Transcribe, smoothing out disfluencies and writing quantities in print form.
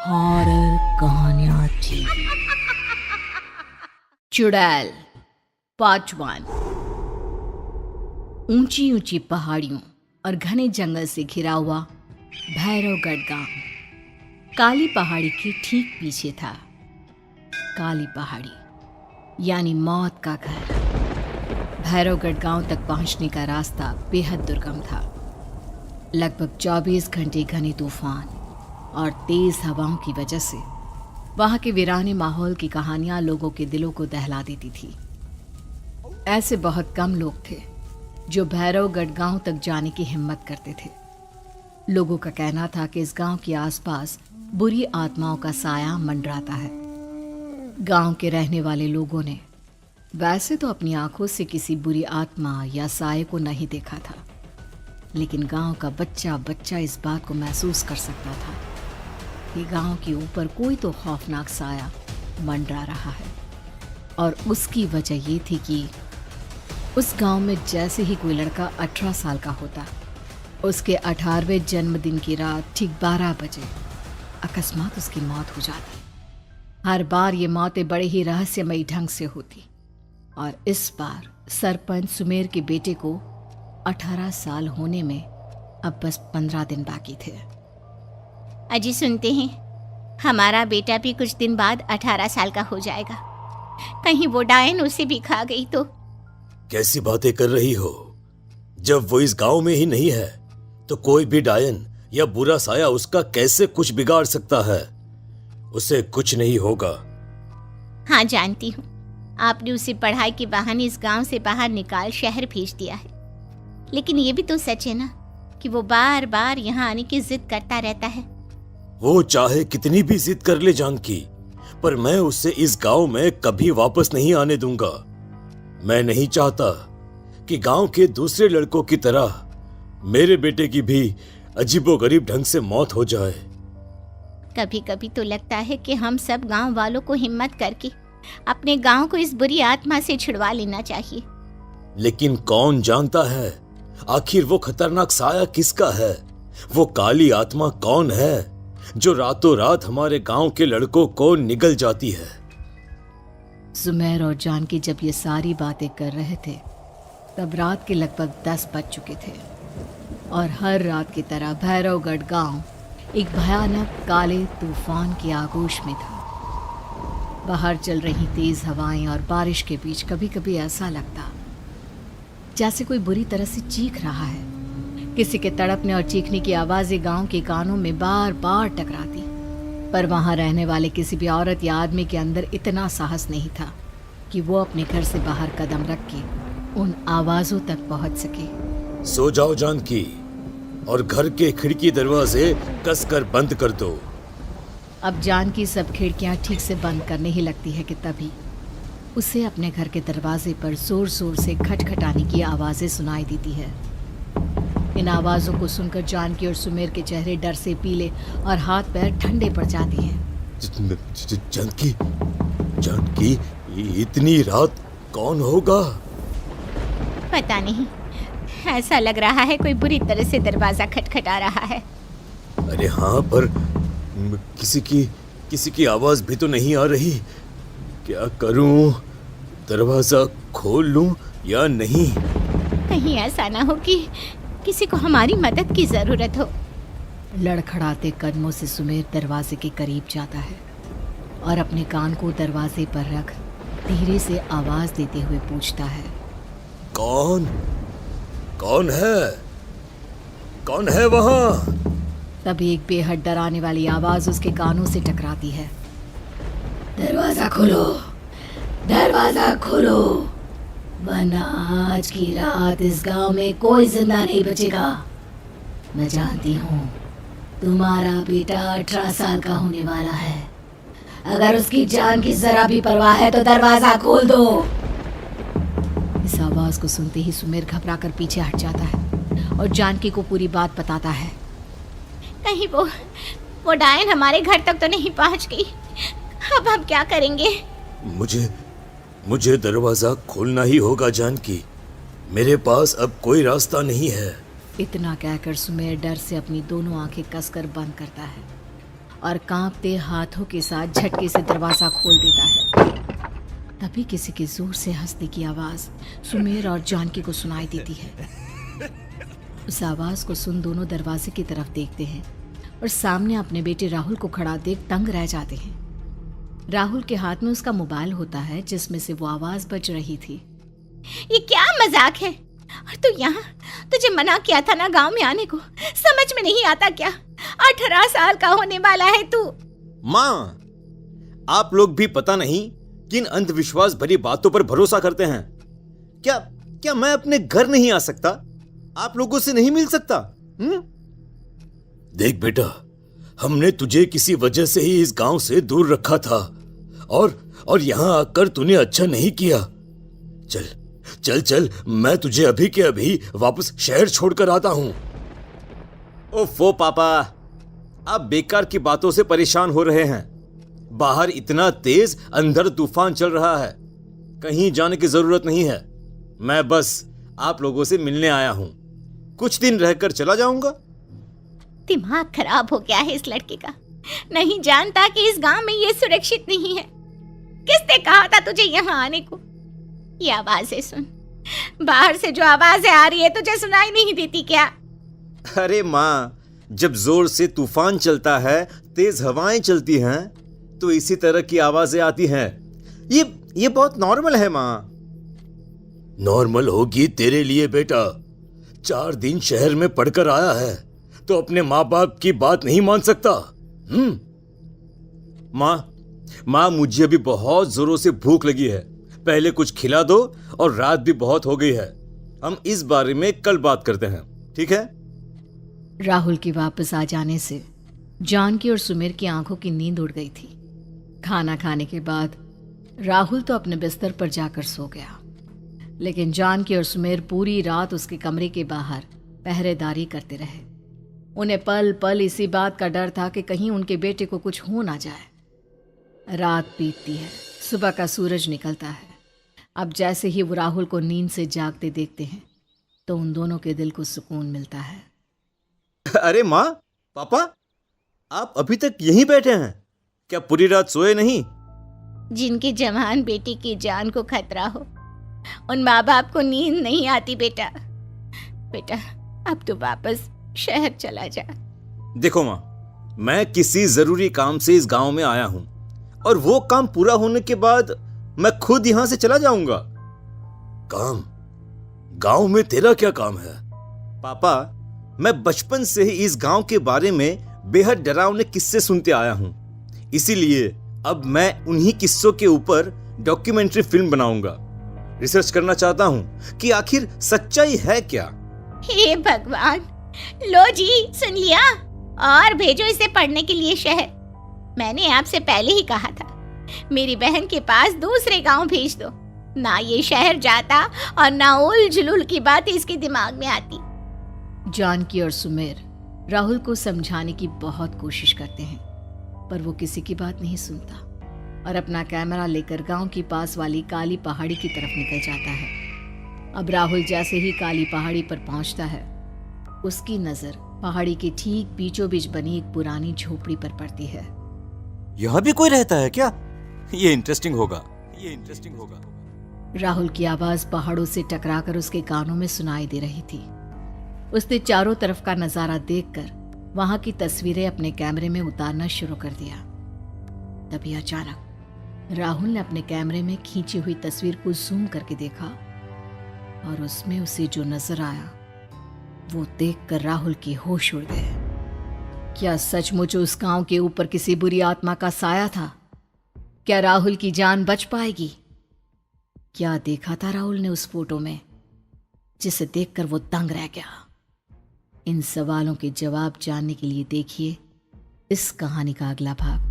Horror कहानियां थी। चुड़ैल पार्ट 1। ऊंची ऊंची पहाड़ियों और घने जंगल से घिरा हुआ भैरवगढ़ गांव काली पहाड़ी के ठीक पीछे था। काली पहाड़ी यानी मौत का घर। भैरवगढ़ गांव तक पहुंचने का रास्ता बेहद दुर्गम था। लगभग 24 घंटे घने तूफान और तेज हवाओं की वजह से वहां के वीराने माहौल की कहानियां लोगों के दिलों को दहला देती थी। ऐसे बहुत कम लोग थे जो भैरवगढ़ गांव तक जाने की हिम्मत करते थे। लोगों का कहना था कि इस गांव के आसपास बुरी आत्माओं का साया मंडराता है। गांव के रहने वाले लोगों ने वैसे तो अपनी आंखों से किसी बुरी आत्मा या साये को नहीं देखा था, लेकिन गांव का बच्चा बच्चा इस बात को महसूस कर सकता था कि गांव के ऊपर कोई तो खौफनाक साया मंडरा रहा है। और उसकी वजह ये थी कि उस गांव में जैसे ही कोई लड़का 18 साल का होता, उसके 18वें जन्मदिन की रात ठीक 12 बजे अकस्मात उसकी मौत हो जाती। हर बार ये मौतें बड़े ही रहस्यमयी ढंग से होती और इस बार सरपंच सुमेर के बेटे को 18 साल होने में अब बस 15 दिन बाकी थे। अजी सुनते हैं, हमारा बेटा भी कुछ दिन बाद 18 साल का हो जाएगा। कहीं वो डायन उसे भी खा गई तो? कैसी बातें कर रही हो? जब वो इस गांव में ही नहीं है तो कोई भी डायन या बुरा साया उसका कैसे कुछ बिगाड़ सकता है? उसे कुछ नहीं होगा। हाँ जानती हूँ, आपने उसे पढ़ाई के बहाने इस गांव से बाहर निकाल शहर भेज दिया है, लेकिन ये भी तो सच है ना कि वो बार बार यहाँ आने की जिद करता रहता है। वो चाहे कितनी भी जिद कर ले जानकी, पर मैं उसे इस गांव में कभी वापस नहीं आने दूंगा। मैं नहीं चाहता कि गांव के दूसरे लड़कों की तरह मेरे बेटे की भी अजीबोगरीब ढंग से मौत हो जाए। कभी कभी तो लगता है कि हम सब गांव वालों को हिम्मत करके अपने गांव को इस बुरी आत्मा से छुड़वा लेना चाहिए। लेकिन कौन जानता है आखिर वो खतरनाक साया किसका है? वो काली आत्मा कौन है जो रातों रात हमारे गांव के लड़कों को निगल जाती है? सुमेर और जानकी जब ये सारी बातें कर रहे थे तब रात के लगभग 10 बज चुके थे और हर रात की तरह भैरवगढ़ गांव एक भयानक काले तूफान की आगोश में था। बाहर चल रही तेज हवाएं और बारिश के बीच कभी कभी ऐसा लगता जैसे कोई बुरी तरह से चीख रहा है। किसी के तड़पने और चीखने की आवाजें गांव के कानों में बार बार टकराती, पर वहां रहने वाले किसी भी औरत या आदमी के अंदर इतना साहस नहीं था कि वो अपने घर से बाहर कदम रख के उन आवाजों तक पहुंच सके। सो जाओ जानकी और घर के खिड़की दरवाजे कसकर बंद कर दो। अब जानकी सब खिड़कियां ठीक से बंद करने ही लगती है कि तभी उसे अपने घर के दरवाजे पर जोर जोर से खटखटाने की आवाजें सुनाई देती है। इन आवाजों को सुनकर जानकी और सुमेर के चेहरे डर से पीले और हाथ पैर ठंडे पड़ जाते हैं। जानकी, जानकी, इतनी रात कौन होगा? पता नहीं, ऐसा लग रहा है कोई बुरी तरह से दरवाजा खटखटा रहा है। अरे हाँ, पर किसी की आवाज भी तो नहीं आ रही। क्या करूं? दरवाजा खोल लूं या नहीं? कहीं ऐसा ना हो कि किसी को हमारी मदद की जरूरत हो। लड़खड़ाते कदमों से सुमेर दरवाजे के करीब जाता है और अपने कान को दरवाजे पर रख धीरे से आवाज देते हुए पूछता है, कौन है? कौन है वहां? तभी एक बेहद डराने वाली आवाज उसके कानों से टकराती है। दरवाजा खोलो, दरवाजा खोलो, वरना आज की रात इस गांव में कोई जिंदा नहीं बचेगा। मैं जानती हूँ तुम्हारा बेटा 18 साल का होने वाला है। अगर उसकी जान की जरा भी परवाह है तो दरवाजा खोल दो। इस आवाज को सुनते ही सुमेर घबरा कर पीछे हट जाता है और जानकी को पूरी बात बताता है। कहीं वो डायन हमारे घर तक तो नहीं पहुंच गई? अब हम क्या करेंगे? मुझे दरवाजा खोलना ही होगा जानकी। मेरे पास अब कोई रास्ता नहीं है। इतना कहकर सुमेर डर से अपनी दोनों आंखें कसकर बंद करता है और कांपते हाथों के साथ झटके से दरवाज़ा खोल देता है। तभी किसी के जोर से हंसने की आवाज़ सुमेर और जानकी को सुनाई देती है। उस आवाज़ को सुन दोनों दरवाजे की तरफ देखते हैं और सामने अपने बेटे राहुल को खड़ा देख दंग रह जाते हैं। राहुल के हाथ में उसका मोबाइल होता है जिसमें से वो आवाज़ बज रही थी। ये क्या मजाक है? और तू यहाँ, तुझे मना किया था ना गांव में आने को, समझ में नहीं आता क्या? 18 साल का होने वाला है तू। माँ, आप लोग भी पता नहीं किन अंधविश्वास भरी बातों पर भरोसा करते हैं। क्या मैं अपने घर नहीं आ सकता? आप लोगों से नहीं मिल सकता? देख बेटा, हमने तुझे किसी वजह से ही इस गांव से दूर रखा था और यहां आकर तूने अच्छा नहीं किया। चल चल चल, मैं तुझे अभी के अभी वापस शहर छोड़कर आता हूं। ओफो पापा, आप बेकार की बातों से परेशान हो रहे हैं। बाहर इतना तेज अंधड़ तूफान चल रहा है, कहीं जाने की जरूरत नहीं है। मैं बस आप लोगों से मिलने आया हूं, कुछ दिन रहकर चला जाऊंगा। दिमाग खराब हो गया है इस लड़के का, नहीं जानता कि इस गांव में ये सुरक्षित नहीं है। किसने कहा था तुझे यहाँ आने को? ये आवाजें सुन, बाहर से जो आवाजें आ रही है तुझे सुनाई नहीं देती क्या? अरे माँ, जब जोर से तूफान चलता है, तेज हवाएं चलती हैं, तो इसी तरह की आवाजें आती हैं। ये बहुत नॉर्मल है माँ। नॉर्मल होगी तेरे लिए बेटा। 4 दिन शहर में पढ़कर आया है तो अपने माँ बाप की बात नहीं मान सकता। माँ, मुझे अभी बहुत जोरों से भूख लगी है, पहले कुछ खिला दो, और रात भी बहुत हो गई है। हम इस बारे में कल बात करते हैं, ठीक है? राहुल के वापस आ जाने से जानकी और सुमेर की आंखों की नींद उड़ गई थी। खाना खाने के बाद राहुल तो अपने बिस्तर पर जाकर सो गया, लेकिन जानकी और सुमेर पूरी रात उसके कमरे के बाहर पहरेदारी करते रहे। उन्हें पल पल इसी बात का डर था कि कहीं उनके बेटे को कुछ हो ना जाए। रात बीतती है, सुबह का सूरज निकलता है। अब जैसे ही वो राहुल को नींद से जागते देखते हैं तो उन दोनों के दिल को सुकून मिलता है। अरे माँ, पापा, आप अभी तक यहीं बैठे हैं? क्या पूरी रात सोए नहीं? जिनके जवान बेटी की जान को खतरा हो, उन माँ बाप को नींद नहीं आती बेटा। अब तो वापस शहर चला जा। देखो माँ, मैं किसी जरूरी काम से इस गांव में आया हूं, और वो काम पूरा होने के बाद मैं खुद यहां से चला जाऊंगा। काम? गांव में तेरा क्या काम है? पापा, मैं बचपन से ही इस गांव के बारे में बेहद डरावने किस्से सुनते आया हूं, इसीलिए अब मैं उन्हीं किस्सों के ऊपर डॉक्यूमेंट्री फिल्म बनाऊंगा। रिसर्च करना चाहता हूं कि आखिर सच्चाई है क्या। हे भगवान, लो जी, सुन लिया, और भेजो इसे पढ़ने के लिए शहर। मैंने आपसे पहले ही कहा था, मेरी बहन के पास दूसरे गांव भेज दो। ना ये शहर जाता और ना उल जुलूल की बात इसके दिमाग में आती। जानकी और सुमेर राहुल को समझाने की बहुत कोशिश करते हैं, पर वो किसी की बात नहीं सुनता और अपना कैमरा लेकर गांव की पास वाली काली पहाड़ी की तरफ निकल जाता है। अब राहुल जैसे ही काली पहाड़ी पर पहुंचता है, उसकी नजर पहाड़ी के ठीक बीचों बीच बनी एक पुरानी झोपड़ी पर पड़ती है। यहाँ भी कोई रहता है क्या? ये इंटरेस्टिंग होगा। राहुल की आवाज पहाड़ों से टकराकर उसके कानों में सुनाई दे रही थी। उसने चारों तरफ का नजारा देखकर वहां की तस्वीरें अपने कैमरे में उतारना शुरू कर दिया। तभी अचानक राहुल ने अपने कैमरे में खींची हुई तस्वीर को जूम करके देखा और उसमें उसे जो नजर आया वो देखकर राहुल की होश उड़ गए। क्या सचमुच उस गांव के ऊपर किसी बुरी आत्मा का साया था? क्या राहुल की जान बच पाएगी? क्या देखा था राहुल ने उस फोटो में जिसे देखकर वो दंग रह गया? इन सवालों के जवाब जानने के लिए देखिए इस कहानी का अगला भाग।